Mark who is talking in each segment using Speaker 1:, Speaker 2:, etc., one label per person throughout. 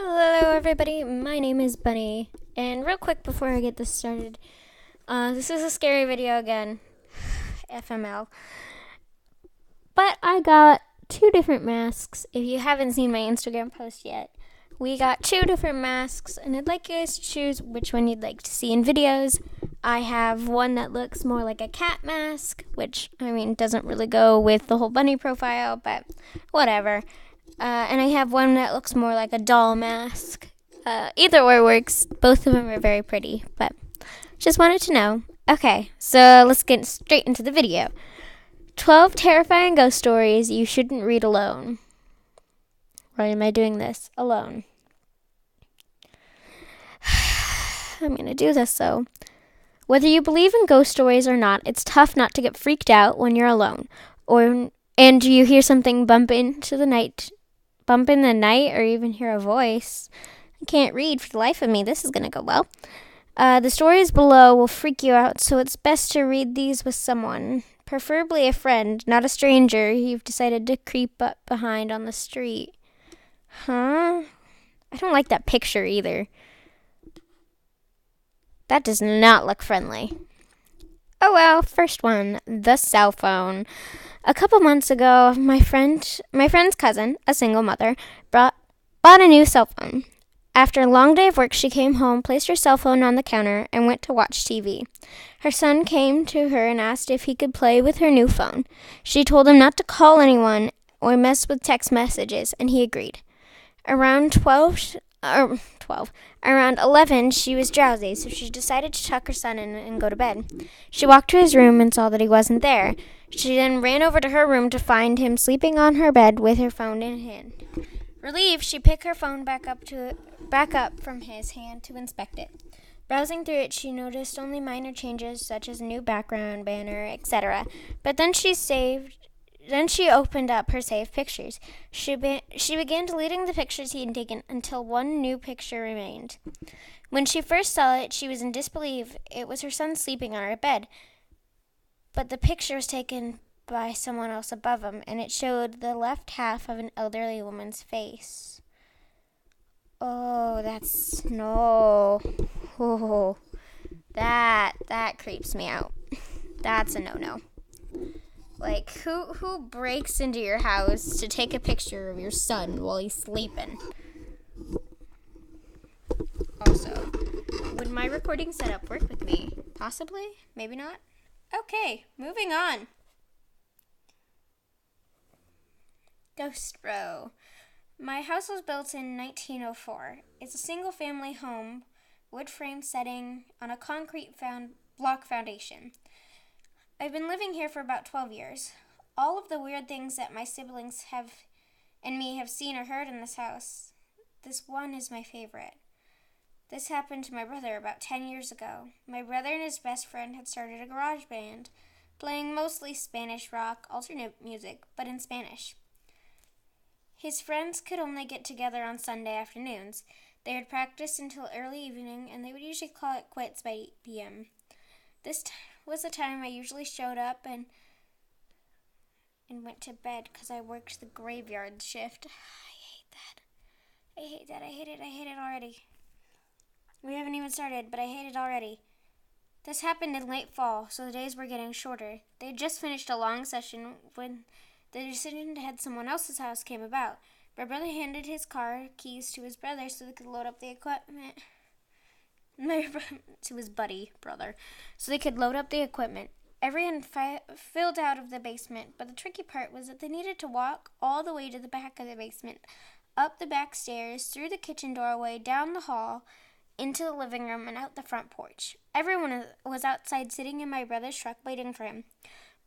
Speaker 1: Hello, everybody. My name is Bunny. And real quick before I get this started, this is a scary video again. FML. But I got two different masks. If you haven't seen my Instagram post yet, we got two different masks, and I'd like you guys to choose which one you'd like to see in videos. I have one that looks more like a cat mask, which, doesn't really go with the whole bunny profile, but whatever. And I have one that looks more like a doll mask. Either way works. Both of them are very pretty, but just wanted to know. Okay, so let's get straight into the video. 12 terrifying ghost stories you shouldn't read alone. Why am I doing this alone? I'm going to do this, though. Whether you believe in ghost stories or not, it's tough not to get freaked out when you're alone. And you hear something bump in the night, or even hear a voice. I can't read for the life of me. This is going to go well. The stories below will freak you out, so it's best to read these with someone, preferably a friend, not a stranger you've decided to creep up behind on the street. Huh? I don't like that picture either. That does not look friendly. Oh well, first one, the cell phone. A couple months ago, my friend's cousin, a single mother, bought a new cell phone. After a long day of work, she came home, placed her cell phone on the counter, and went to watch TV. Her son came to her and asked if he could play with her new phone. She told him not to call anyone or mess with text messages, and he agreed. Around 11, she was drowsy, so she decided to tuck her son in and go to bed. She walked to his room and saw that he wasn't there. She then ran over to her room to find him sleeping on her bed with her phone in hand. Relieved, she picked her phone back up from his hand to inspect it. Browsing through it, she noticed only minor changes such as a new background, banner, etc. But then she opened up her saved pictures. She began deleting the pictures he had taken until one new picture remained. When she first saw it, she was in disbelief. It was her son sleeping on her bed. But the picture was taken by someone else above him, and it showed the left half of an elderly woman's face. Oh, no. Oh, that creeps me out. That's a no-no. Like, who breaks into your house to take a picture of your son while he's sleeping? Also, would my recording setup work with me? Possibly? Maybe not? Okay, moving on. Ghost Row. My house was built in 1904. It's a single-family home, wood frame setting on a concrete block foundation. I've been living here for about 12 years. All of the weird things that my siblings have seen or heard in this house, this one is my favorite. This happened to my brother about 10 years ago. My brother and his best friend had started a garage band, playing mostly Spanish rock, alternate music, but in Spanish. His friends could only get together on Sunday afternoons. They would practice until early evening, and they would usually call it quits by 8 p.m. This was the time I usually showed up and went to bed because I worked the graveyard shift. I hate that. I hate it already. We haven't even started, but I hate it already. This happened in late fall, so the days were getting shorter. They had just finished a long session when the decision to head to someone else's house came about. My brother handed his car keys to his brother so they could load up the equipment. To his buddy brother, so they could load up the equipment. Everyone filled out of the basement, but the tricky part was that they needed to walk all the way to the back of the basement, up the back stairs, through the kitchen doorway, down the hall, into the living room, and out the front porch. Everyone was outside sitting in my brother's truck waiting for him.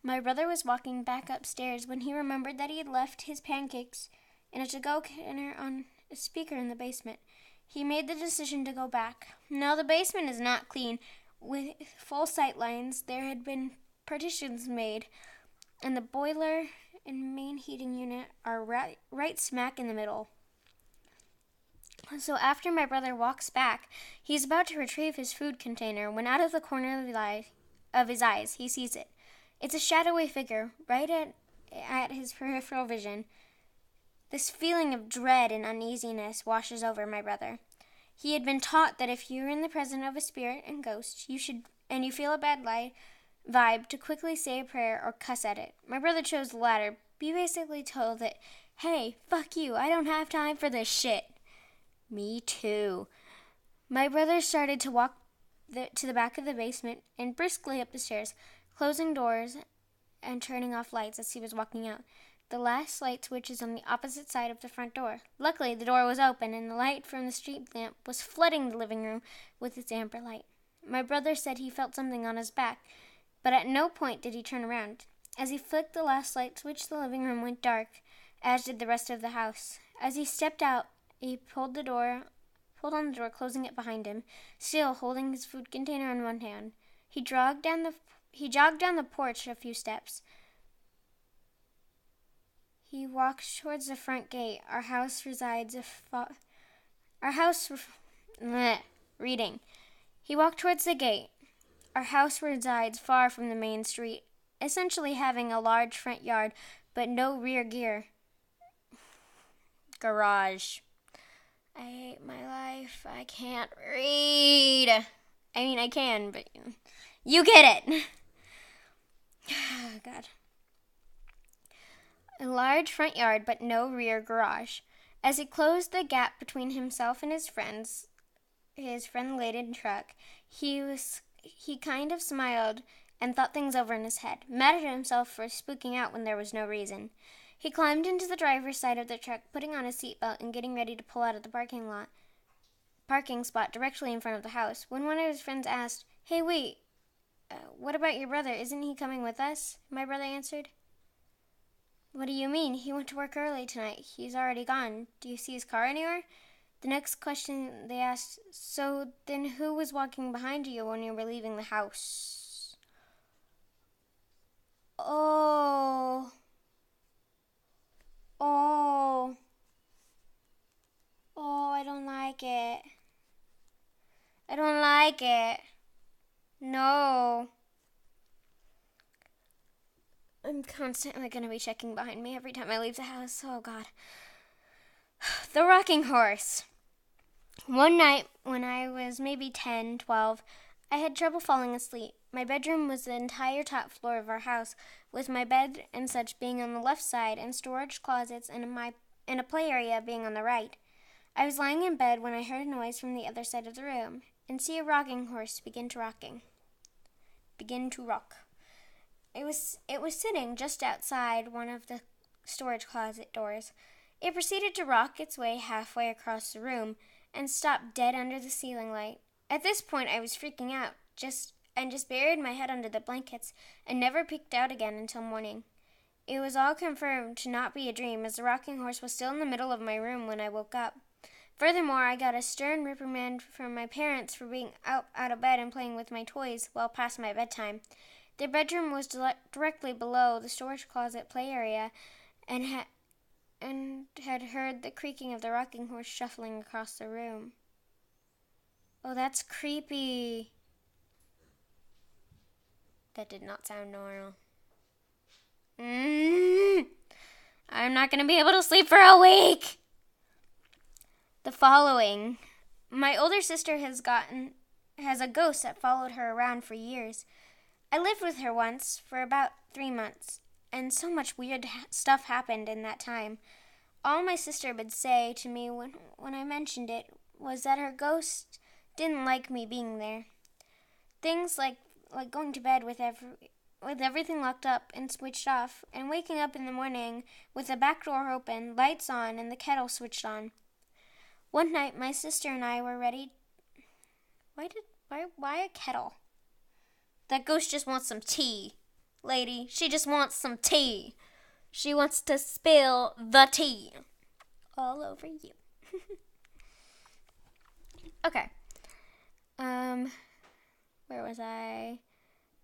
Speaker 1: My brother was walking back upstairs when he remembered that he had left his pancakes in a to-go container on a speaker in the basement. He made the decision to go back. Now the basement is not clean. With full sight lines, there had been partitions made, and the boiler and main heating unit are right smack in the middle. So after my brother walks back, he's about to retrieve his food container when out of the corner of his eyes, he sees it. It's a shadowy figure right at his peripheral vision. This feeling of dread and uneasiness washes over my brother. He had been taught that if you are in the presence of a spirit and ghost, and you feel a bad vibe, to quickly say a prayer or cuss at it. My brother chose the latter. He basically told it, "Hey, fuck you, I don't have time for this shit." Me too. My brother started to walk to the back of the basement and briskly up the stairs, closing doors and turning off lights as he was walking out. The last light switch is on the opposite side of the front door. Luckily, the door was open, and the light from the street lamp was flooding the living room with its amber light. My brother said he felt something on his back, but at no point did he turn around. As he flicked the last light switch, the living room went dark, as did the rest of the house. As he stepped out, he pulled on the door, closing it behind him, still holding his food container in one hand. He jogged down the porch a few steps. He walked towards the front gate. He walked towards the gate. Our house resides far from the main street, essentially having a large front yard, but no rear garage. I hate my life. I can't read. I mean, I can, but you get it. God. A large front yard, but no rear garage. As he closed the gap between himself and his friend-laden truck, he kind of smiled and thought things over in his head, mad at himself for spooking out when there was no reason. He climbed into the driver's side of the truck, putting on his seatbelt and getting ready to pull out of the parking spot directly in front of the house, when one of his friends asked, "Hey, wait, what about your brother? Isn't he coming with us?" My brother answered, "What do you mean? He went to work early tonight. He's already gone. Do you see his car anywhere?" The next question they asked, "So then who was walking behind you when you were leaving the house?" Oh, I don't like it. I don't like it. No. I'm constantly going to be checking behind me every time I leave the house. Oh, God. The rocking horse. One night, when I was maybe 10, 12, I had trouble falling asleep. My bedroom was the entire top floor of our house, with my bed and such being on the left side and storage closets and a play area being on the right. I was lying in bed when I heard a noise from the other side of the room and see a rocking horse begin to rock. It was sitting just outside one of the storage closet doors. It proceeded to rock its way halfway across the room and stopped dead under the ceiling light. At this point, I was freaking out, just buried my head under the blankets and never peeked out again until morning. It was all confirmed to not be a dream, as the rocking horse was still in the middle of my room when I woke up. Furthermore, I got a stern reprimand from my parents for being out of bed and playing with my toys well past my bedtime. Their bedroom was directly below the storage closet play area and had heard the creaking of the rocking horse shuffling across the room. Oh, that's creepy. That did not sound normal. I'm not going to be able to sleep for a week. The following. My older sister has a ghost that followed her around for years. I lived with her once for about 3 months, and so much weird stuff happened in that time. All my sister would say to me when I mentioned it was that her ghost didn't like me being there. Things like going to bed with everything locked up and switched off, and waking up in the morning with the back door open, lights on, and the kettle switched on. One night, my sister and I were ready. Why a kettle? That ghost just wants some tea, lady. She just wants some tea. She wants to spill the tea all over you. Okay. Where was I?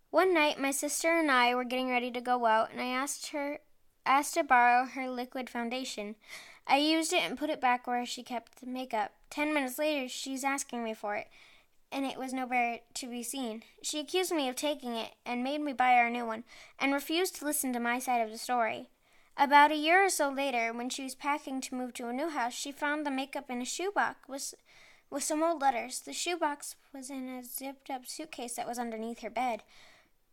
Speaker 1: One night, my sister and I were getting ready to go out, and I asked to borrow her liquid foundation. I used it and put it back where she kept the makeup. 10 minutes later, she's asking me for it, and it was nowhere to be seen. She accused me of taking it and made me buy her a new one, and refused to listen to my side of the story. About a year or so later, when she was packing to move to a new house, she found the makeup in a shoebox with some old letters. The shoebox was in a zipped-up suitcase that was underneath her bed.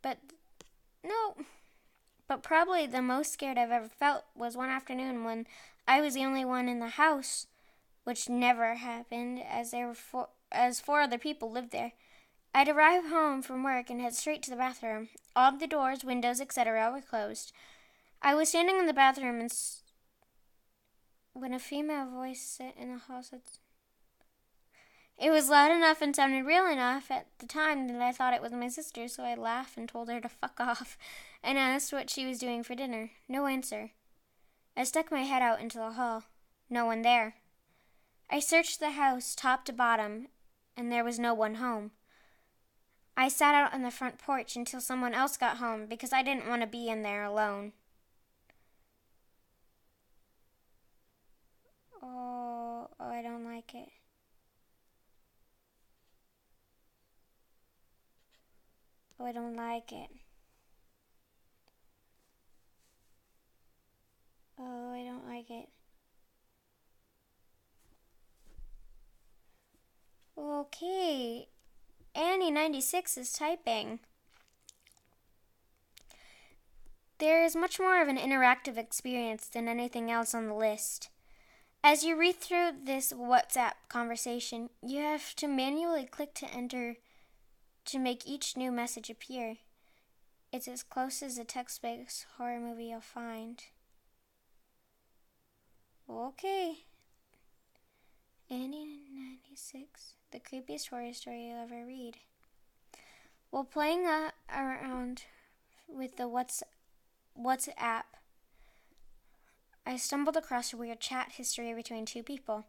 Speaker 1: But probably the most scared I've ever felt was one afternoon when I was the only one in the house, which never happened as four other people lived there. I'd arrive home from work and head straight to the bathroom. All of the doors, windows, etc. were closed. I was standing in the bathroom when a female voice said in the hall said, it was loud enough and sounded real enough at the time that I thought it was my sister, so I laughed and told her to fuck off and asked what she was doing for dinner. No answer. I stuck my head out into the hall. No one there. I searched the house top to bottom, and there was no one home. I sat out on the front porch until someone else got home because I didn't want to be in there alone. Oh, I don't like it. Oh, I don't like it. Oh, I don't like it. Okay. Annie96 is typing. There is much more of an interactive experience than anything else on the list. As you read through this WhatsApp conversation, you have to manually click to enter to make each new message appear. It's as close as a text-based horror movie you'll find. Okay. Annie96, the creepiest horror story you'll ever read. While playing around with the WhatsApp, I stumbled across a weird chat history between two people.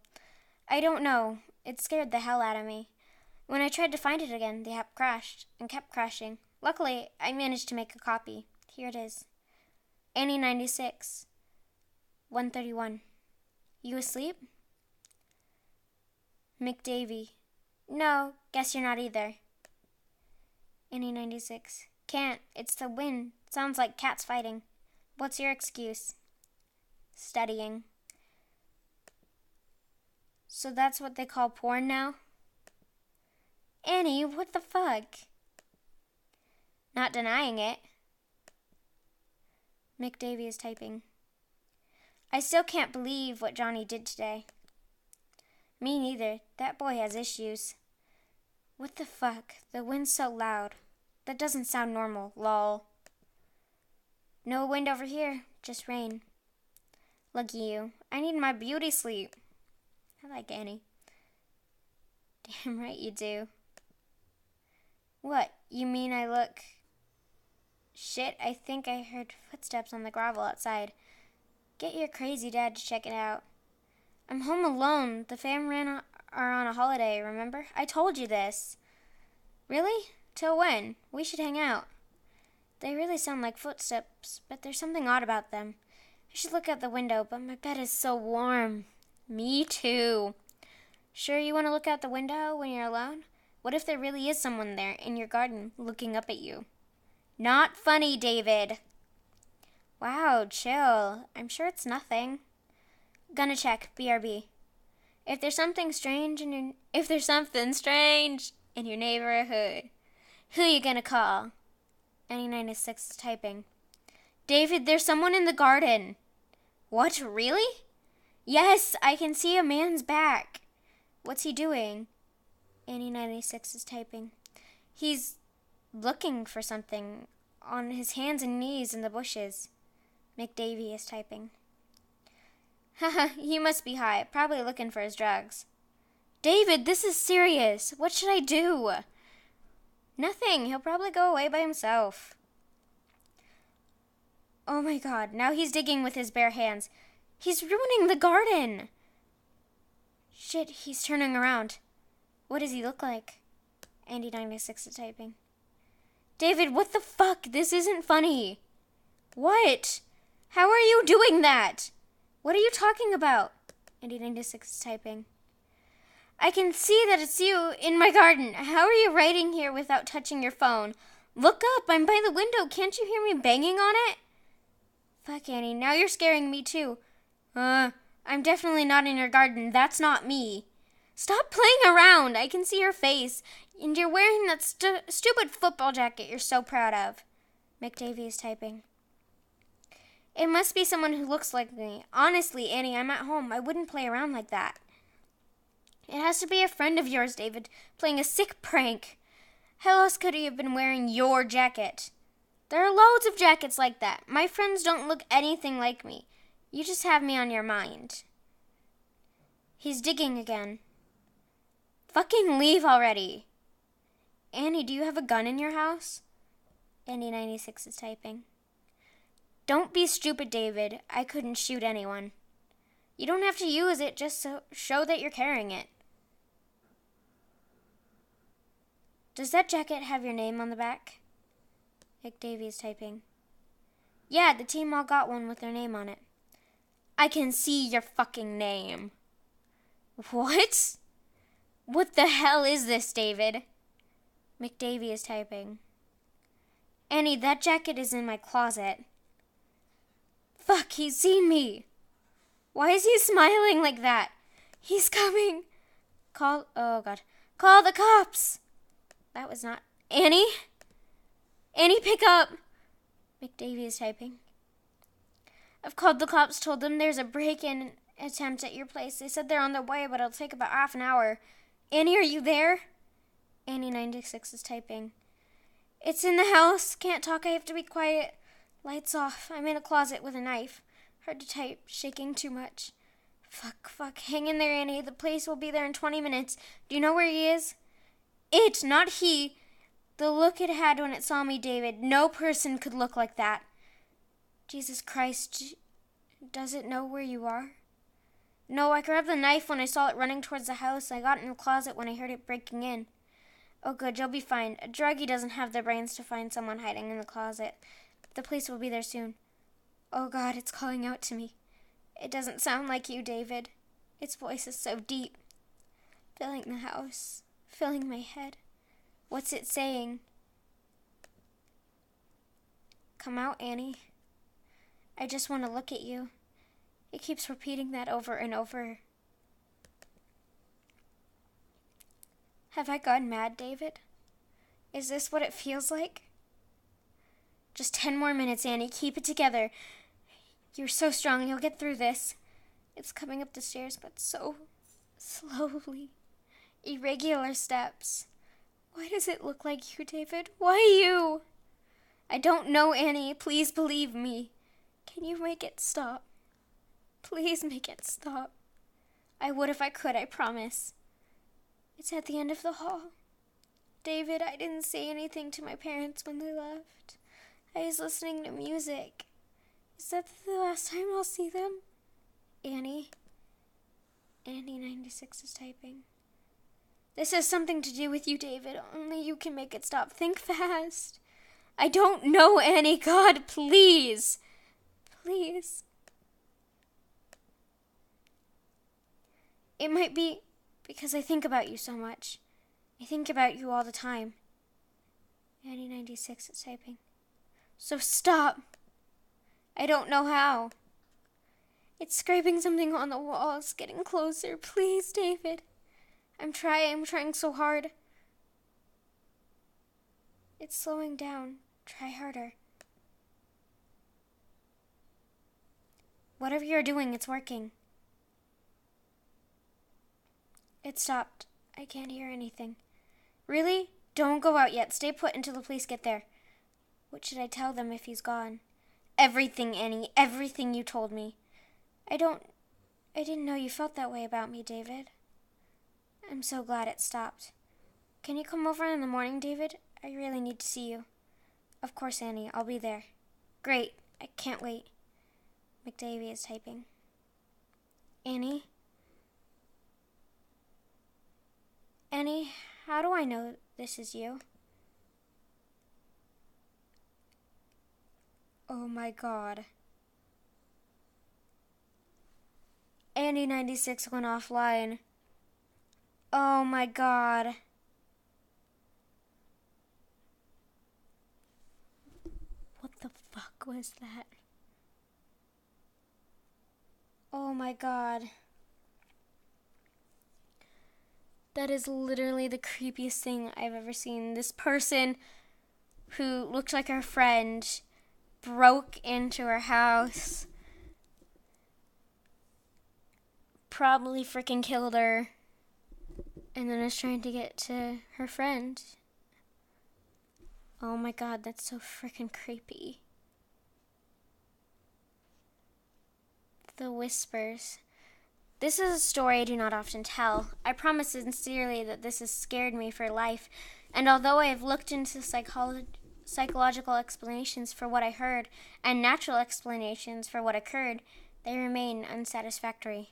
Speaker 1: I don't know. It scared the hell out of me. When I tried to find it again, the app crashed and kept crashing. Luckily, I managed to make a copy. Here it is. Annie96, 1:31. You asleep? McDavie. No, guess you're not either. Annie96. Can't. It's the wind. Sounds like cats fighting. What's your excuse? Studying. So that's what they call porn now? Annie, what the fuck? Not denying it. McDavie is typing. I still can't believe what Johnny did today. Me neither. That boy has issues. What the fuck? The wind's so loud. That doesn't sound normal. Lol. No wind over here. Just rain. Lucky you. I need my beauty sleep. I like Annie. Damn right you do. What? You mean I look... Shit, I think I heard footsteps on the gravel outside. Get your crazy dad to check it out. I'm home alone. The fam are on a holiday, remember? I told you this. Really? Till when? We should hang out. They really sound like footsteps, but there's something odd about them. I should look out the window, but my bed is so warm. Me too. Sure you want to look out the window when you're alone? What if there really is someone there in your garden looking up at you? Not funny, David. Wow, chill. I'm sure it's nothing. Gonna check. BRB. If there's something strange in your neighborhood, who you gonna call? Annie96 is typing. David, there's someone in the garden. What, really? Yes, I can see a man's back. What's he doing? Annie96 is typing. He's looking for something on his hands and knees in the bushes. McDavie is typing. Haha, he must be high, probably looking for his drugs. David, this is serious. What should I do? Nothing. He'll probably go away by himself. Oh my god, now he's digging with his bare hands. He's ruining the garden. Shit, he's turning around. What does he look like? Andy96 is typing. David, what the fuck? This isn't funny. What? How are you doing that? What are you talking about? Andy96 is typing. I can see that it's you in my garden. How are you writing here without touching your phone? Look up. I'm by the window. Can't you hear me banging on it? Fuck, Annie, now you're scaring me too. I'm definitely not in your garden. That's not me. Stop playing around. I can see your face. And you're wearing that stupid football jacket you're so proud of. McDavie is typing. It must be someone who looks like me. Honestly, Annie, I'm at home. I wouldn't play around like that. It has to be a friend of yours, David, playing a sick prank. How else could he have been wearing your jacket? There are loads of jackets like that. My friends don't look anything like me. You just have me on your mind. He's digging again. Fucking leave already. Annie, do you have a gun in your house? Andy96 is typing. Don't be stupid, David. I couldn't shoot anyone. You don't have to use it, just to show that you're carrying it. Does that jacket have your name on the back? McDavie is typing. Yeah, the team all got one with their name on it. I can see your fucking name. What? What the hell is this, David? McDavie is typing. Annie, that jacket is in my closet. Fuck, he's seen me. Why is he smiling like that? He's coming. Oh God. Call the cops. That was not... Annie? Annie, pick up. McDavie is typing. I've called the cops, told them there's a break-in attempt at your place. They said they're on their way, but it'll take about half an hour. Annie, are you there? Annie96 is typing. It's in the house. Can't talk. I have to be quiet. Lights off. I'm in a closet with a knife. Hard to type. Shaking too much. Fuck. Hang in there, Annie. The police will be there in 20 minutes. Do you know where he is? It, not he. The look it had when it saw me, David. No person could look like that. Jesus Christ. Does it know where you are? No, I grabbed the knife when I saw it running towards the house. I got in the closet when I heard it breaking in. Oh, good. You'll be fine. A druggie doesn't have the brains to find someone hiding in the closet. The police will be there soon. Oh, God, it's calling out to me. It doesn't sound like you, David. Its voice is so deep. Filling the house. Filling my head. What's it saying? Come out, Annie. I just want to look at you. It keeps repeating that over and over. Have I gone mad, David? Is this what it feels like? Just 10 more minutes, Annie. Keep it together. You're so strong. You'll get through this. It's coming up the stairs, but so slowly. Irregular steps. Why does it look like you, David? Why you? I don't know, Annie. Please believe me. Can you make it stop? Please make it stop. I would if I could, I promise. It's at the end of the hall. David, I didn't say anything to my parents when they left. I was listening to music. Is that the last time I'll see them? Annie? Annie96 is typing. This has something to do with you, David. Only you can make it stop. Think fast. I don't know, Annie. God, please. Please. It might be because I think about you so much. I think about you all the time. Annie96 is typing. So stop. I don't know how. It's scraping something on the walls, getting closer. Please, David. I'm trying so hard. It's slowing down. Try harder. Whatever you're doing, it's working. It stopped. I can't hear anything. Really? Don't go out yet. Stay put until the police get there. What should I tell them if he's gone? Everything, Annie. Everything you told me. I didn't know you felt that way about me, David. I'm so glad it stopped. Can you come over in the morning, David? I really need to see you. Of course, Annie. I'll be there. Great. I can't wait. McDavie is typing. Annie? Annie, how do I know this is you? Oh my God. Andy96 went offline. Oh my God. What the fuck was that? Oh my god. That is literally the creepiest thing I've ever seen. This person who looked like her friend broke into her house, probably freaking killed her, and then is trying to get to her friend. Oh my god, that's so freaking creepy. The whispers. This is a story I do not often tell. I promise sincerely that this has scared me for life, and although I have looked into psychological explanations for what I heard and natural explanations for what occurred, they remain unsatisfactory.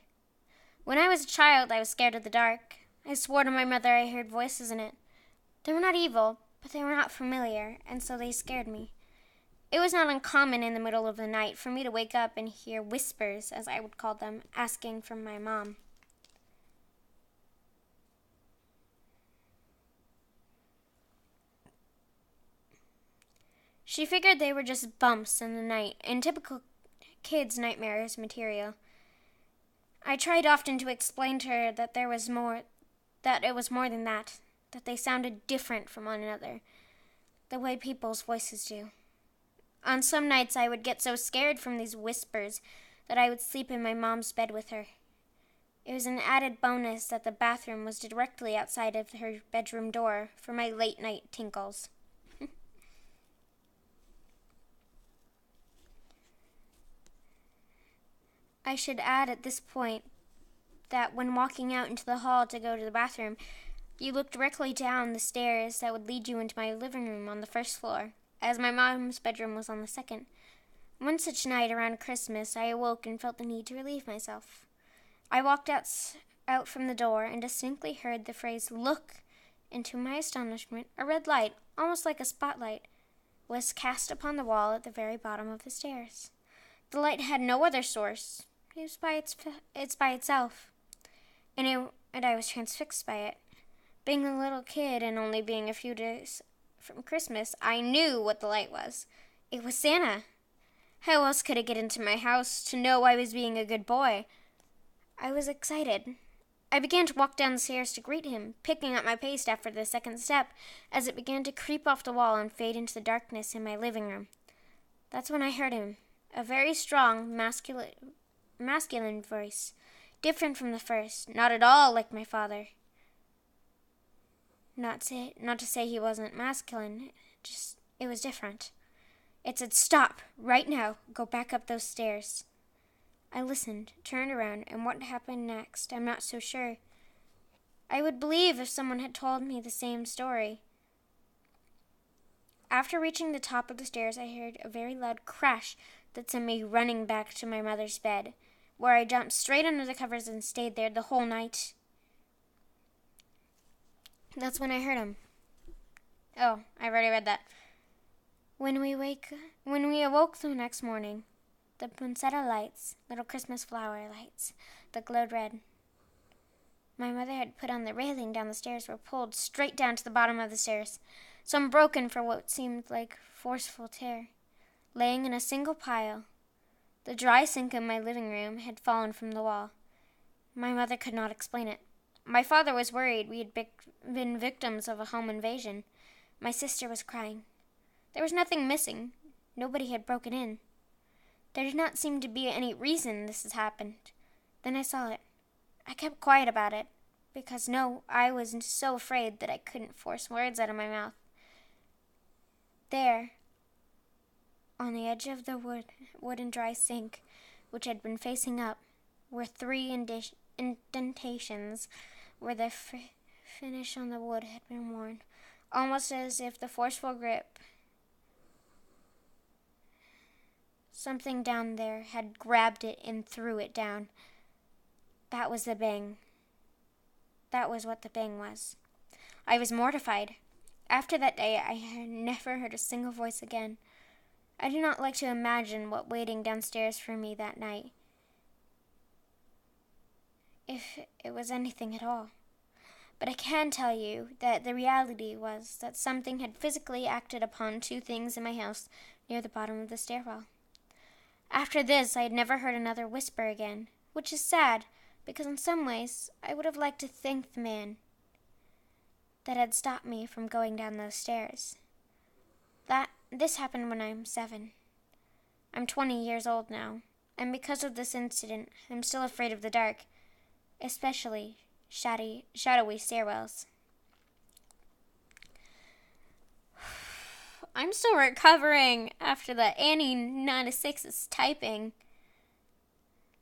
Speaker 1: When I was a child, I was scared of the dark. I swore to my mother I heard voices in it. They were not evil, but they were not familiar, and so they scared me. It was not uncommon in the middle of the night for me to wake up and hear whispers, as I would call them, asking for my mom. She figured they were just bumps in the night, in typical kids' nightmares material. I tried often to explain to her that it was more than that they sounded different from one another, the way people's voices do. On some nights I would get so scared from these whispers that I would sleep in my mom's bed with her. It was an added bonus that the bathroom was directly outside of her bedroom door for my late night tinkles. I should add at this point that when walking out into the hall to go to the bathroom, you look directly down the stairs that would lead you into my living room on the first floor, as my mom's bedroom was on the second. One such night around Christmas, I awoke and felt the need to relieve myself. I walked out from the door and distinctly heard the phrase, "Look!" and to my astonishment, a red light, almost like a spotlight, was cast upon the wall at the very bottom of the stairs. The light had no other source. It was by itself, and I was transfixed by it. Being a little kid and only being a few days from Christmas, I knew what the light was. It was Santa. How else could it get into my house to know I was being a good boy? I was excited. I began to walk down the stairs to greet him, picking up my pace after the second step as it began to creep off the wall and fade into the darkness in my living room. That's when I heard him, a very strong, masculine voice, different from the first, not at all like my father. Not to say he wasn't masculine, just it was different. It said, "Stop, right now, go back up those stairs." I listened, turned around, and what happened next, I'm not so sure. I would believe if someone had told me the same story. After reaching the top of the stairs, I heard a very loud crash that sent me running back to my mother's bed, where I jumped straight under the covers and stayed there the whole night. That's when I heard him. Oh, I've already read that. When we awoke the next morning, the poinsettia lights, little Christmas flower lights, that glowed red, my mother had put on the railing down the stairs were pulled straight down to the bottom of the stairs, some broken for what seemed like forceful tear, laying in a single pile. The dry sink in my living room had fallen from the wall. My mother could not explain it. My father was worried we had been victims of a home invasion. My sister was crying. There was nothing missing. Nobody had broken in. There did not seem to be any reason this had happened. Then I saw it. I kept quiet about it, because I was so afraid that I couldn't force words out of my mouth. There, on the edge of the wooden dry sink, which had been facing up, were 3 indentations where the finish on the wood had been worn, almost as if the forceful grip, something down there, had grabbed it and threw it down. That was the bang. That was what the bang was. I was mortified. After that day, I had never heard a single voice again. I do not like to imagine what waiting downstairs for me that night, if it was anything at all. But I can tell you that the reality was that something had physically acted upon 2 things in my house near the bottom of the stairwell. After this, I had never heard another whisper again, which is sad, because in some ways I would have liked to thank the man that had stopped me from going down those stairs. This happened when I'm 7. I'm 20 years old now, and because of this incident, I'm still afraid of the dark, especially shadowy stairwells. I'm still recovering after the Annie 96 is typing.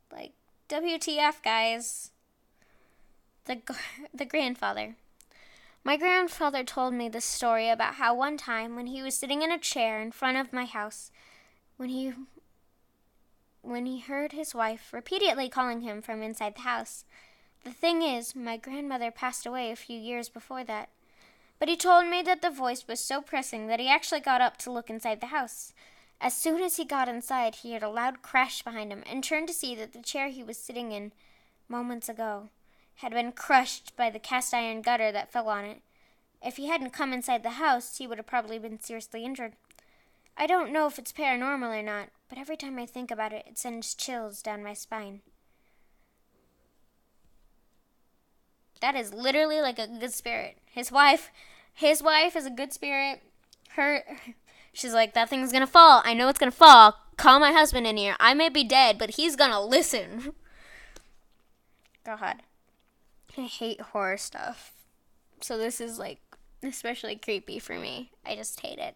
Speaker 1: Like, WTF, guys. The grandfather. My grandfather told me this story about how one time when he was sitting in a chair in front of my house, when he heard his wife repeatedly calling him from inside the house. The thing is, my grandmother passed away a few years before that. But he told me that the voice was so pressing that he actually got up to look inside the house. As soon as he got inside, he heard a loud crash behind him and turned to see that the chair he was sitting in moments ago had been crushed by the cast iron gutter that fell on it. If he hadn't come inside the house, he would have probably been seriously injured. I don't know if it's paranormal or not, but every time I think about it, it sends chills down my spine. That is literally like a good spirit. His wife is a good spirit. She's like, that thing's gonna fall. I know it's gonna fall. Call my husband in here. I may be dead, but he's gonna listen. God. I hate horror stuff. So this is like especially creepy for me. I just hate it.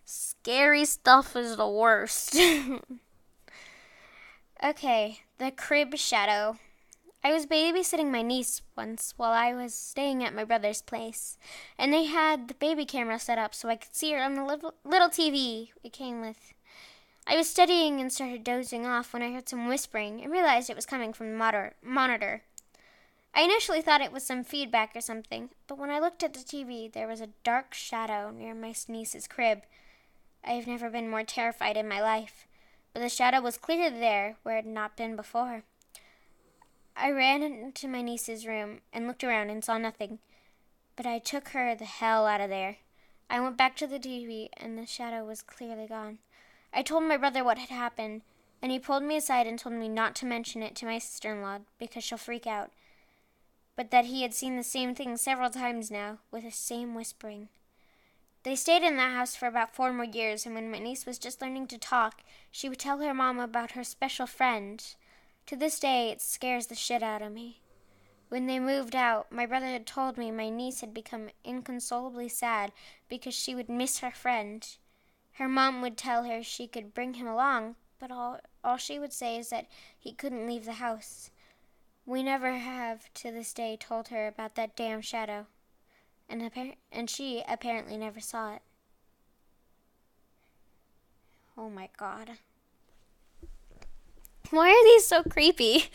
Speaker 1: Scary stuff is the worst. Okay, the crib shadow. I was babysitting my niece once while I was staying at my brother's place, and they had the baby camera set up so I could see her on the little TV it came with. I was studying and started dozing off when I heard some whispering and realized it was coming from the monitor. I initially thought it was some feedback or something, but when I looked at the TV, there was a dark shadow near my niece's crib. I have never been more terrified in my life, but the shadow was clearly there where it had not been before. I ran into my niece's room and looked around and saw nothing, but I took her the hell out of there. I went back to the TV, and the shadow was clearly gone. I told my brother what had happened, and he pulled me aside and told me not to mention it to my sister-in-law because she'll freak out, but that he had seen the same thing several times now, with the same whispering. They stayed in that house for about 4 more years, and when my niece was just learning to talk, she would tell her mom about her special friend. To this day, it scares the shit out of me. When they moved out, my brother had told me my niece had become inconsolably sad because she would miss her friend. Her mom would tell her she could bring him along, but all she would say is that he couldn't leave the house. We never have, to this day, told her about that damn shadow, and she apparently never saw it. Oh my God. Why are these so creepy?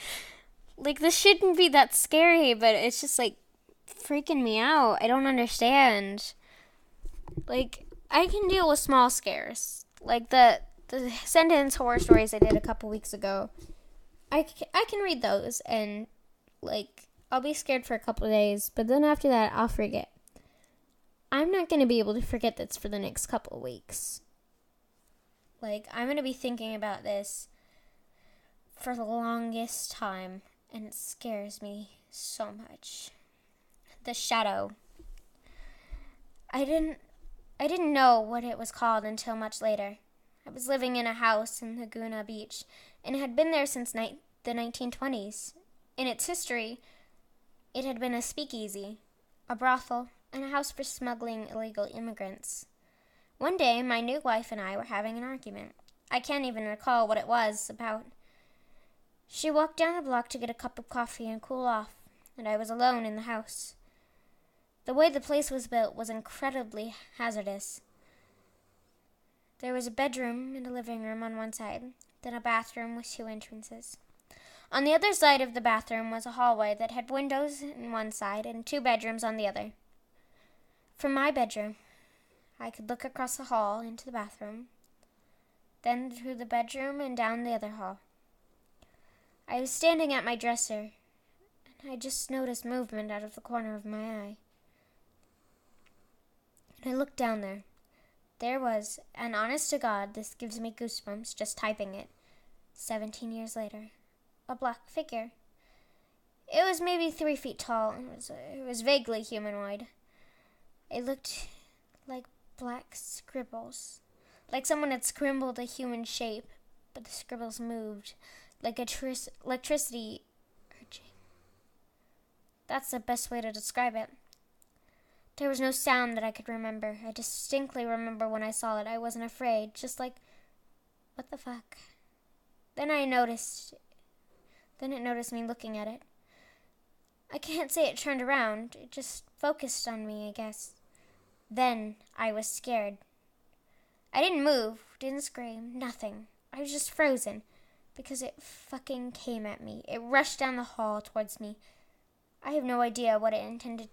Speaker 1: Like, this shouldn't be that scary, but it's just, like, freaking me out. I don't understand. Like, I can deal with small scares. Like, the sentence horror stories I did a couple weeks ago. I can read those, and, like, I'll be scared for a couple of days, but then after that, I'll forget. I'm not going to be able to forget this for the next couple of weeks. Like, I'm going to be thinking about this for the longest time, and it scares me so much. The shadow. I didn't know what it was called until much later. I was living in a house in Laguna Beach, and it had been there since the 1920s. In its history, it had been a speakeasy, a brothel, and a house for smuggling illegal immigrants. One day, my new wife and I were having an argument. I can't even recall what it was about. She walked down the block to get a cup of coffee and cool off, and I was alone in the house. The way the place was built was incredibly hazardous. There was a bedroom and a living room on one side, then a bathroom with 2 entrances. On the other side of the bathroom was a hallway that had windows on one side and 2 bedrooms on the other. From my bedroom, I could look across the hall into the bathroom, then through the bedroom and down the other hall. I was standing at my dresser, and I just noticed movement out of the corner of my eye. And I looked down there. There was, and honest to God, this gives me goosebumps just typing it, 17 years later, a black figure. It was maybe 3 feet tall. It was vaguely humanoid. It looked like black scribbles. Like someone had scribbled a human shape, but the scribbles moved like electricity urging. That's the best way to describe it. There was no sound that I could remember. I distinctly remember when I saw it. I wasn't afraid, just like, what the fuck? Then it noticed me looking at it. I can't say it turned around. It just focused on me, I guess. Then I was scared. I didn't move, didn't scream, nothing. I was just frozen because it fucking came at me. It rushed down the hall towards me. I have no idea what it intended,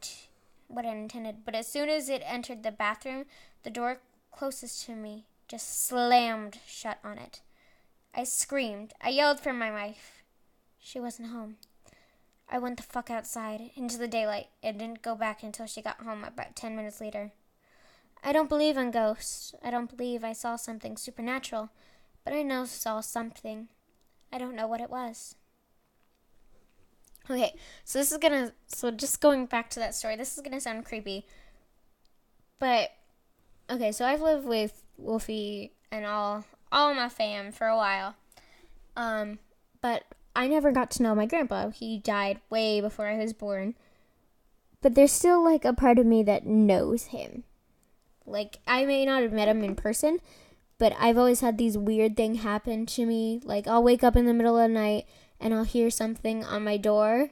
Speaker 1: but as soon as it entered the bathroom, the door closest to me just slammed shut on it. I screamed. I yelled for my wife. She wasn't home. I went the fuck outside, into the daylight, and didn't go back until she got home about 10 minutes later. I don't believe in ghosts. I don't believe I saw something supernatural, but I know I saw something. I don't know what it was. Okay, so just going back to that story, this is gonna sound creepy, but, okay, so I've lived with Wolfie and all my fam for a while, but I never got to know my grandpa. He died way before I was born. But there's still, like, a part of me that knows him. Like, I may not have met him in person, but I've always had these weird things happen to me. Like, I'll wake up in the middle of the night, and I'll hear something on my door,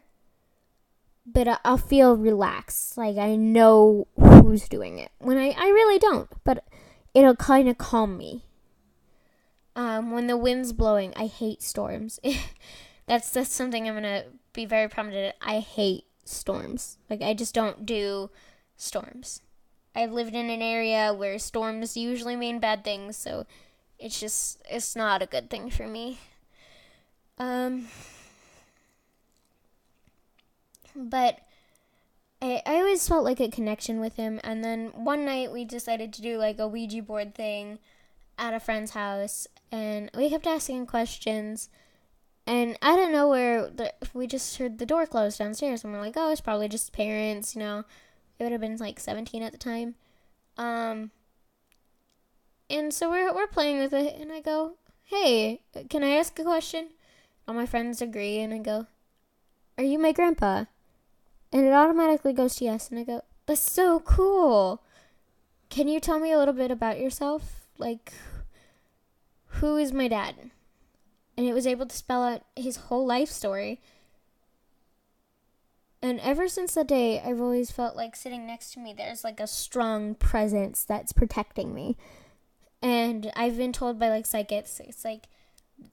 Speaker 1: but I'll feel relaxed. Like, I know who's doing it. When I really don't, but it'll kind of calm me. When the wind's blowing, I hate storms. That's something I'm going to be very prominent in. I hate storms. Like, I just don't do storms. I've lived in an area where storms usually mean bad things, so it's not a good thing for me. But I always felt like a connection with him, and then one night we decided to do, like, a Ouija board thing at a friend's house, and we kept asking questions. And out of nowhere, we just heard the door close downstairs. And we're like, oh, it's probably just parents, It would have been like 17 at the time. And so we're playing with it. And I go, hey, can I ask a question? All my friends agree. And I go, are you my grandpa? And it automatically goes to yes. And I go, that's so cool. Can you tell me a little bit about yourself? Like, who is my dad? And it was able to spell out his whole life story. And ever since that day, I've always felt like sitting next to me, there's like a strong presence that's protecting me. And I've been told by like psychics, it's like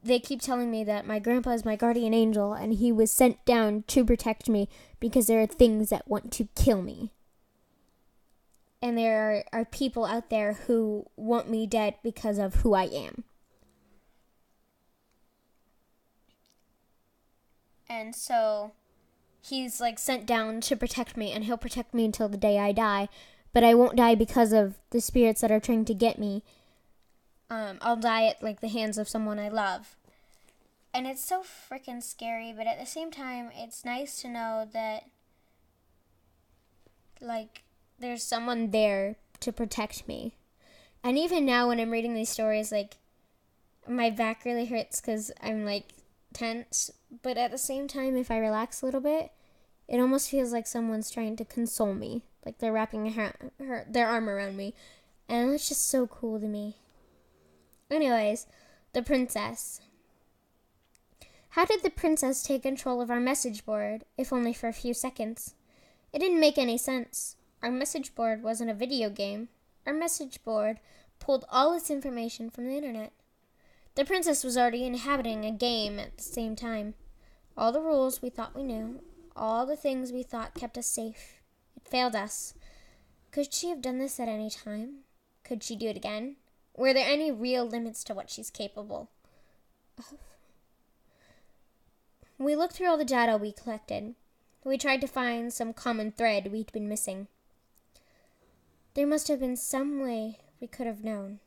Speaker 1: they keep telling me that my grandpa is my guardian angel and he was sent down to protect me because there are things that want to kill me. And there are people out there who want me dead because of who I am. And so he's like sent down to protect me, and he'll protect me until the day I die. But I won't die because of the spirits that are trying to get me. I'll die at like the hands of someone I love. And it's so freaking scary, but at the same time, it's nice to know that like there's someone there to protect me. And even now when I'm reading these stories, like my back really hurts because I'm like tense, but at the same time, if I relax a little bit, it almost feels like someone's trying to console me, like they're wrapping their arm around me, and it's just so cool to me. Anyways, the princess. How did the princess take control of our message board, if only for a few seconds? It didn't make any sense. Our message board wasn't a video game. Our message board pulled all its information from the internet. The princess was already inhabiting a game at the same time. All the rules we thought we knew, all the things we thought kept us safe. It failed us. Could she have done this at any time? Could she do it again? Were there any real limits to what she's capable of? We looked through all the data we collected. We tried to find some common thread we'd been missing. There must have been some way we could have known.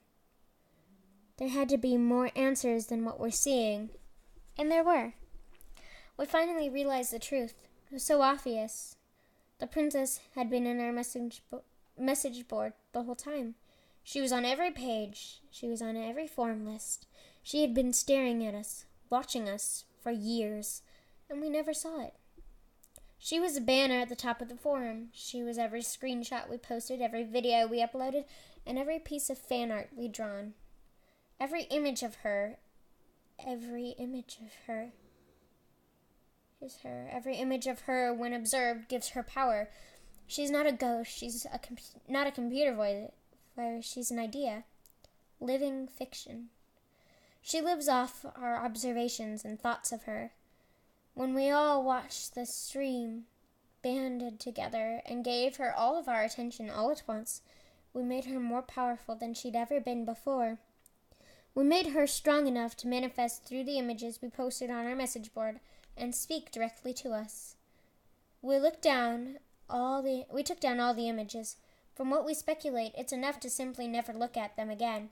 Speaker 1: There had to be more answers than what we're seeing. And there were. We finally realized the truth. It was so obvious. The princess had been in our message board the whole time. She was on every page. She was on every form list. She had been staring at us, watching us for years, and we never saw it. She was a banner at the top of the forum. She was every screenshot we posted, every video we uploaded, and every piece of fan art we'd drawn. Every image of her is her. Every image of her, when observed, gives her power. She's not a ghost. She's not a computer voice. She's an idea. Living fiction. She lives off our observations and thoughts of her. When we all watched the stream, banded together, and gave her all of our attention all at once, we made her more powerful than she'd ever been before. We made her strong enough to manifest through the images we posted on our message board and speak directly to us. We took down all the images. From what we speculate, it's enough to simply never look at them again,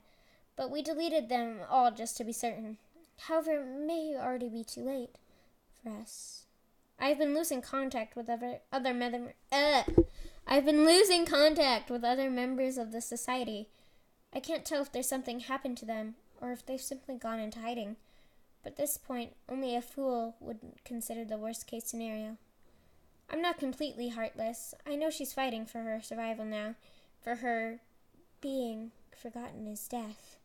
Speaker 1: but we deleted them all just to be certain. However, it may already be too late for us. I've been losing contact with other members of the society. I can't tell if there's something happened to them or if they've simply gone into hiding. But at this point, only a fool would consider the worst-case scenario. I'm not completely heartless. I know she's fighting for her survival now, for her being forgotten is death.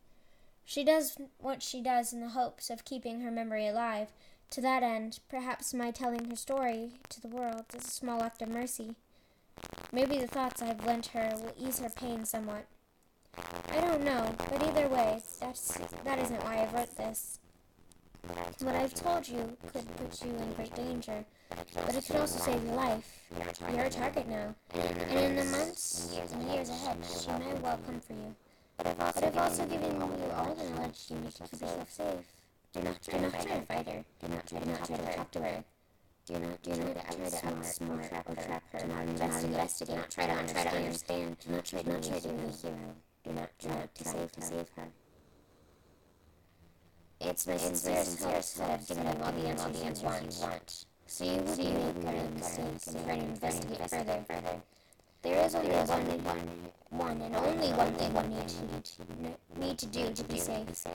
Speaker 1: She does what she does in the hopes of keeping her memory alive. To that end, perhaps my telling her story to the world is a small act of mercy. Maybe the thoughts I've lent her will ease her pain somewhat. I don't know, but either way, that isn't why I wrote this. What I've told you could put you in great danger, but it could also save your life. You're a target now, and in the months and years ahead, she may well come for you. But I've also given you all the knowledge you need to keep yourself safe. Do not try to fight her. Do not try to talk to her. Do not try to act smart or trap her. Do not investigate. Do not try to understand. Do not try to be a hero. Do not try to save her. It's my sincerest hopes that I've given you all the answers you want. So you would make any mistakes and try to investigate further. There is only one and only one thing you need to do to be safe.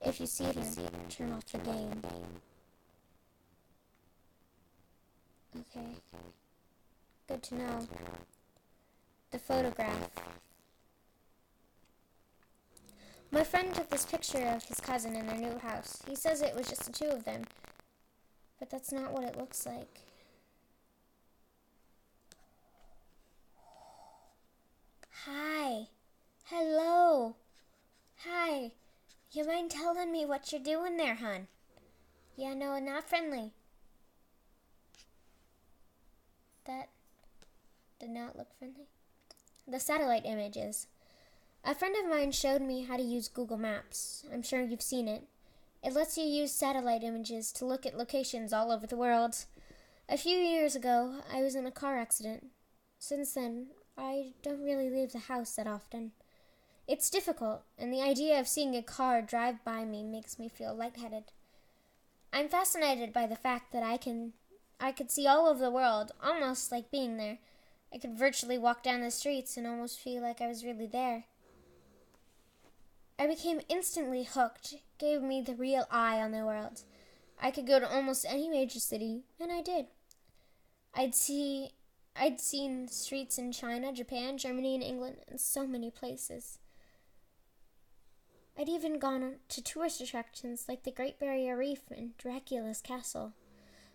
Speaker 1: If you see him, turn off the game. Okay. Good to know. The photograph. My friend took this picture of his cousin in their new house. He says it was just the two of them, but that's not what it looks like. Hi. Hello. Hi. You mind telling me what you're doing there, hon? Yeah, no, not friendly. That did not look friendly. The satellite images. A friend of mine showed me how to use Google Maps. I'm sure you've seen it. It lets you use satellite images to look at locations all over the world. A few years ago, I was in a car accident. Since then, I don't really leave the house that often. It's difficult, and the idea of seeing a car drive by me makes me feel lightheaded. I'm fascinated by the fact that I could see all over the world, almost like being there. I could virtually walk down the streets and almost feel like I was really there. I became instantly hooked, gave me the real eye on the world. I could go to almost any major city, and I did. I'd seen streets in China, Japan, Germany, and England, and so many places. I'd even gone to tourist attractions like the Great Barrier Reef and Dracula's Castle.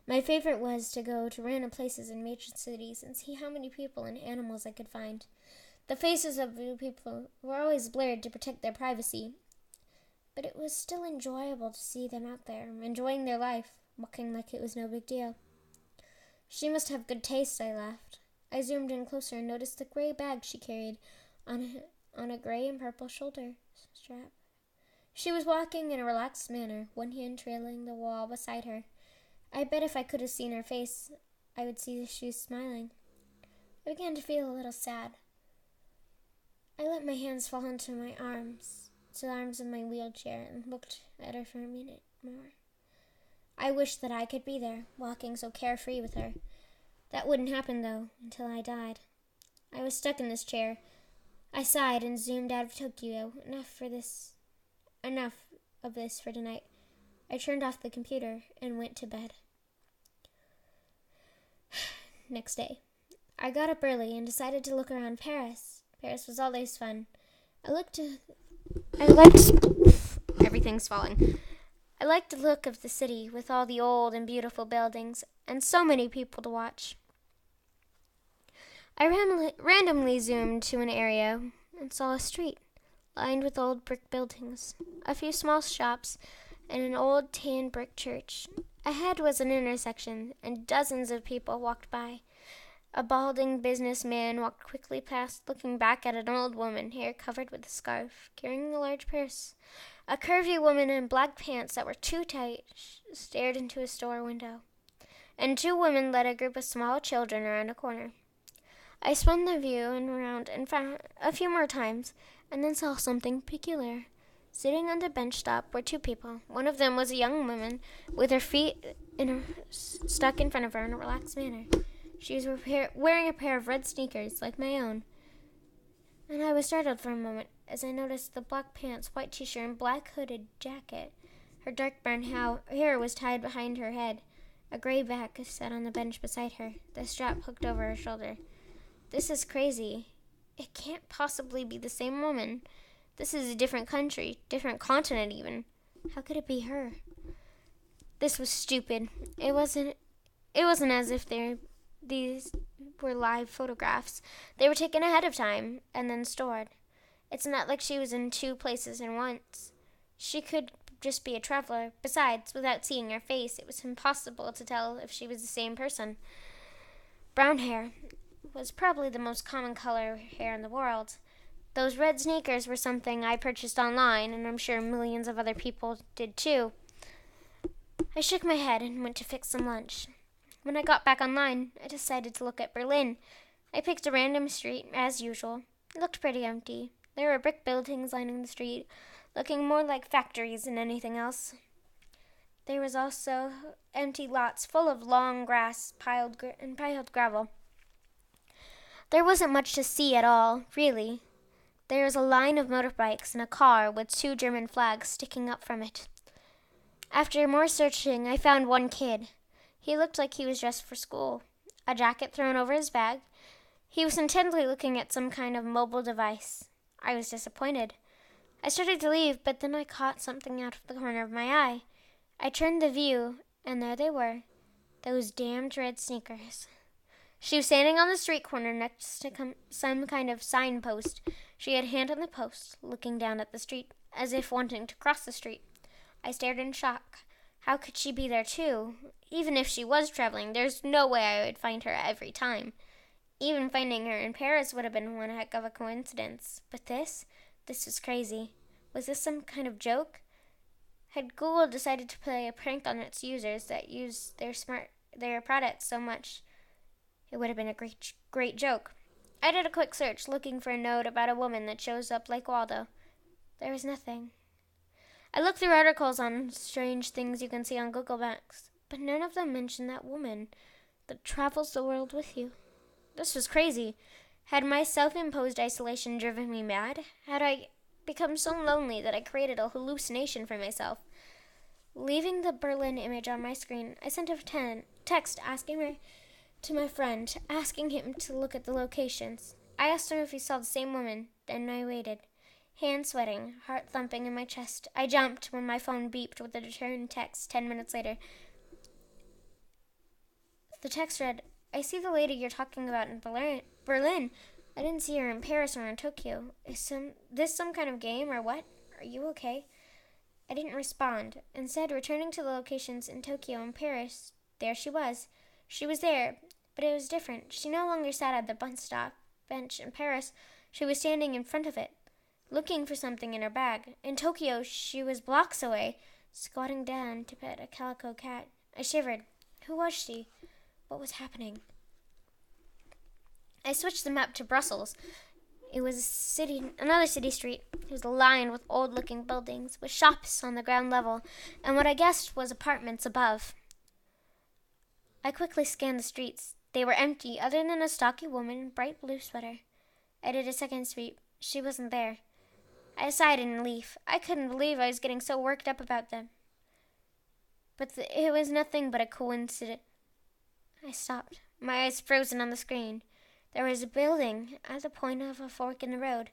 Speaker 1: My favorite was to go to random places in major cities and see how many people and animals I could find. The faces of the people were always blurred to protect their privacy, but it was still enjoyable to see them out there, enjoying their life, walking like it was no big deal. She must have good taste, I laughed. I zoomed in closer and noticed the gray bag she carried on a gray and purple shoulder strap. She was walking in a relaxed manner, one hand trailing the wall beside her. I bet if I could have seen her face, I would see that she was smiling. I began to feel a little sad. I let my hands fall into my arms, to the arms of my wheelchair, and looked at her for a minute more. I wish that I could be there, walking so carefree with her. That wouldn't happen, though, until I died. I was stuck in this chair. I sighed and zoomed out of Tokyo. Enough of this for tonight. I turned off the computer and went to bed. Next day. I got up early and decided to look around Paris. Paris was always fun. Everything's falling. I liked the look of the city with all the old and beautiful buildings and so many people to watch. I randomly zoomed to an area and saw a street lined with old brick buildings, a few small shops, and an old tan brick church. Ahead was an intersection, and dozens of people walked by. A balding businessman walked quickly past, looking back at an old woman, hair covered with a scarf, carrying a large purse. A curvy woman in black pants that were too tight stared into a store window, and two women led a group of small children around a corner. I spun the view and around and found a few more times, and then saw something peculiar. Sitting on the bench top were two people. One of them was a young woman with her feet stuck in front of her in a relaxed manner. She was wearing a pair of red sneakers like my own, and I was startled for a moment as I noticed the black pants, white t-shirt, and black hooded jacket. Her dark brown hair was tied behind her head. A gray bag sat on the bench beside her, the strap hooked over her shoulder. This is crazy. It can't possibly be the same woman. This is a different country, different continent even. How could it be her? This was stupid. It wasn't as if these were live photographs. They were taken ahead of time and then stored. It's not like she was in two places at once. She could just be a traveler. Besides, without seeing her face, it was impossible to tell if she was the same person. Brown hair was probably the most common color hair in the world. Those red sneakers were something I purchased online, and I'm sure millions of other people did too. I shook my head and went to fix some lunch. When I got back online, I decided to look at Berlin. I picked a random street, as usual. It looked pretty empty. There were brick buildings lining the street, looking more like factories than anything else. There was also empty lots full of long grass piled gravel. There wasn't much to see at all, really. There was a line of motorbikes and a car with two German flags sticking up from it. After more searching, I found one kid. He looked like he was dressed for school, a jacket thrown over his bag. He was intently looking at some kind of mobile device. I was disappointed. I started to leave, but then I caught something out of the corner of my eye. I turned the view, and there they were, those damned red sneakers. She was standing on the street corner next to some kind of signpost. She had a hand on the post, looking down at the street, as if wanting to cross the street. I stared in shock. How could she be there too? Even if she was traveling, there's no way I would find her every time. Even finding her in Paris would have been one heck of a coincidence. But this was crazy. Was this some kind of joke? Had Google decided to play a prank on its users that use their products so much? It would have been a great joke. I did a quick search looking for a note about a woman that shows up like Waldo. There was nothing. I looked through articles on strange things you can see on Google Maps, but none of them mentioned that woman that travels the world with you. This was crazy. Had my self-imposed isolation driven me mad? Had I become so lonely that I created a hallucination for myself? Leaving the Berlin image on my screen, I sent a text to my friend, asking him to look at the locations. I asked him if he saw the same woman, then I waited. Hands sweating, heart thumping in my chest. I jumped when my phone beeped with a return text 10 minutes later. The text read, I see the lady you're talking about in Berlin. I didn't see her in Paris or in Tokyo. Is this some kind of game or what? Are you okay? I didn't respond. Instead, returning to the locations in Tokyo and Paris, there she was. She was there, but it was different. She no longer sat at the bus stop bench in Paris. She was standing in front of it, looking for something in her bag. In Tokyo, she was blocks away, squatting down to pet a calico cat. I shivered. Who was she? What was happening? I switched the map to Brussels. It was another city street. It was lined with old-looking buildings, with shops on the ground level, and what I guessed was apartments above. I quickly scanned the streets. They were empty, other than a stocky woman in a bright blue sweater. I did a second sweep. She wasn't there. I decided to leave. I couldn't believe I was getting so worked up about them. But it was nothing but a coincidence. I stopped, my eyes frozen on the screen. There was a building at the point of a fork in the road,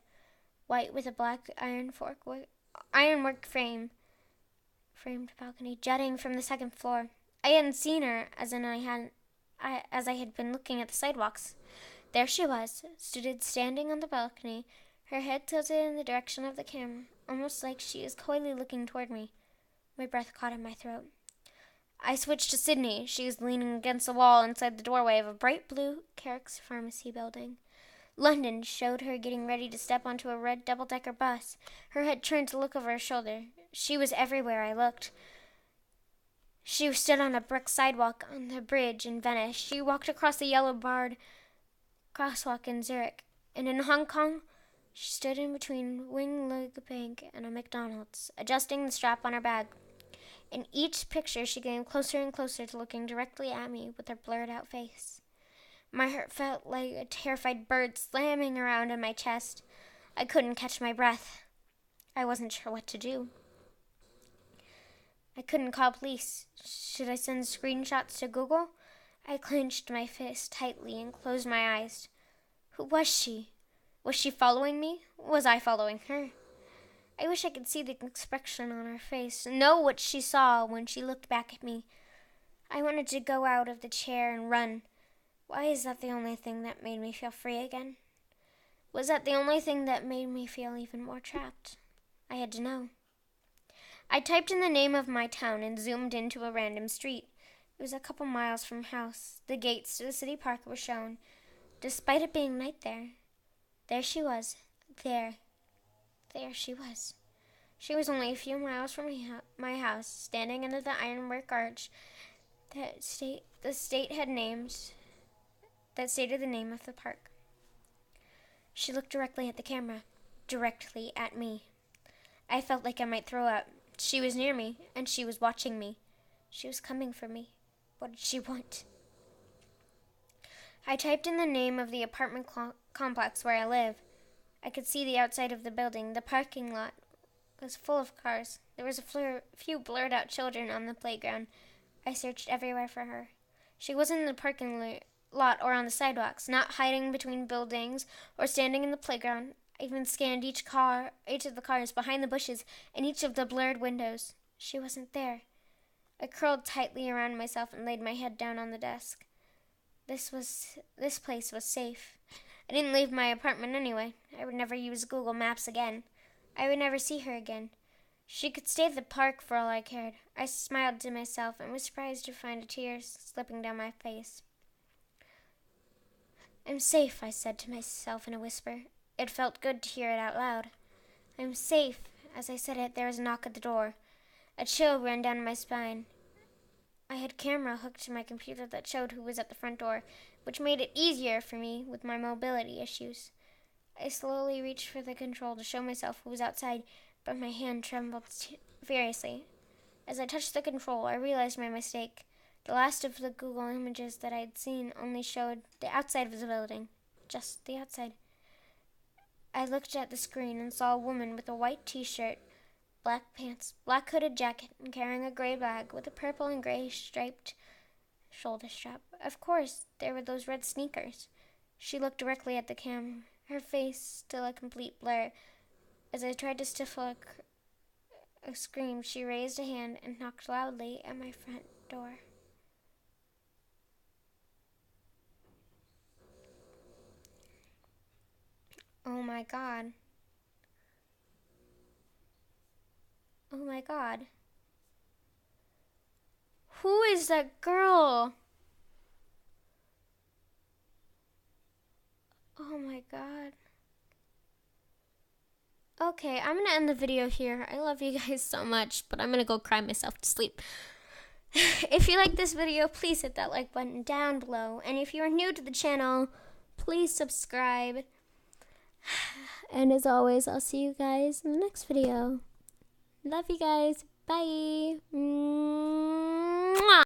Speaker 1: white with a black ironwork framed balcony jutting from the second floor. I hadn't seen her as I had been looking at the sidewalks. There she was, stood standing on the balcony, her head tilted in the direction of the camera, almost like she was coyly looking toward me. My breath caught in my throat. I switched to Sydney. She was leaning against the wall inside the doorway of a bright blue Carrick's Pharmacy building. London showed her getting ready to step onto a red double-decker bus, her head turned to look over her shoulder. She was everywhere I looked. She stood on a brick sidewalk on the bridge in Venice. She walked across the yellow-barred crosswalk in Zurich. And in Hong Kong, she stood in between Wing Lug Bank and a McDonald's, adjusting the strap on her bag. In each picture, she came closer and closer to looking directly at me with her blurred-out face. My heart felt like a terrified bird slamming around in my chest. I couldn't catch my breath. I wasn't sure what to do. I couldn't call police. Should I send screenshots to Google? I clenched my fist tightly and closed my eyes. Who was she? Was she following me? Was I following her? I wish I could see the expression on her face, know what she saw when she looked back at me. I wanted to go out of the chair and run. Why is that the only thing that made me feel free again? Was that the only thing that made me feel even more trapped? I had to know. I typed in the name of my town and zoomed into a random street. It was a couple miles from house. The gates to the city park were shown, despite it being night there. There she was. There she was. She was only a few miles from my house, standing under the ironwork arch that stated the name of the park. She looked directly at the camera, directly at me. I felt like I might throw up. She was near me, and she was watching me. She was coming for me. What did she want? I typed in the name of the apartment complex where I live. I could see the outside of the building. The parking lot was full of cars. There was a few blurred-out children on the playground. I searched everywhere for her. She wasn't in the parking lot or on the sidewalks, not hiding between buildings or standing in the playground. I even scanned each of the cars behind the bushes and each of the blurred windows. She wasn't there. I curled tightly around myself and laid my head down on the desk. This place was safe. I didn't leave my apartment anyway. I would never use Google Maps again. I would never see her again. She could stay at the park for all I cared. I smiled to myself and was surprised to find a tear slipping down my face. I'm safe, I said to myself in a whisper. It felt good to hear it out loud. I'm safe. As I said it, there was a knock at the door. A chill ran down my spine. I had a camera hooked to my computer that showed who was at the front door, which made it easier for me with my mobility issues. I slowly reached for the control to show myself who was outside, but my hand trembled furiously. As I touched the control, I realized my mistake. The last of the Google images that I had seen only showed the outside of the building, just the outside. I looked at the screen and saw a woman with a white t-shirt, black pants, black hooded jacket, and carrying a gray bag with a purple and gray striped shoulder strap. Of course, there were those red sneakers. She looked directly at the camera, her face still a complete blur. As I tried to stifle a scream, she raised a hand and knocked loudly at my front door. Oh my God. Oh my God. Who is that girl? Oh my God. Okay, I'm gonna end the video here. I love you guys so much, but I'm gonna go cry myself to sleep. If you like this video, please hit that like button down below. And if you are new to the channel, please subscribe. And as always, I'll see you guys in the next video. Love you guys. Bye. Mwah.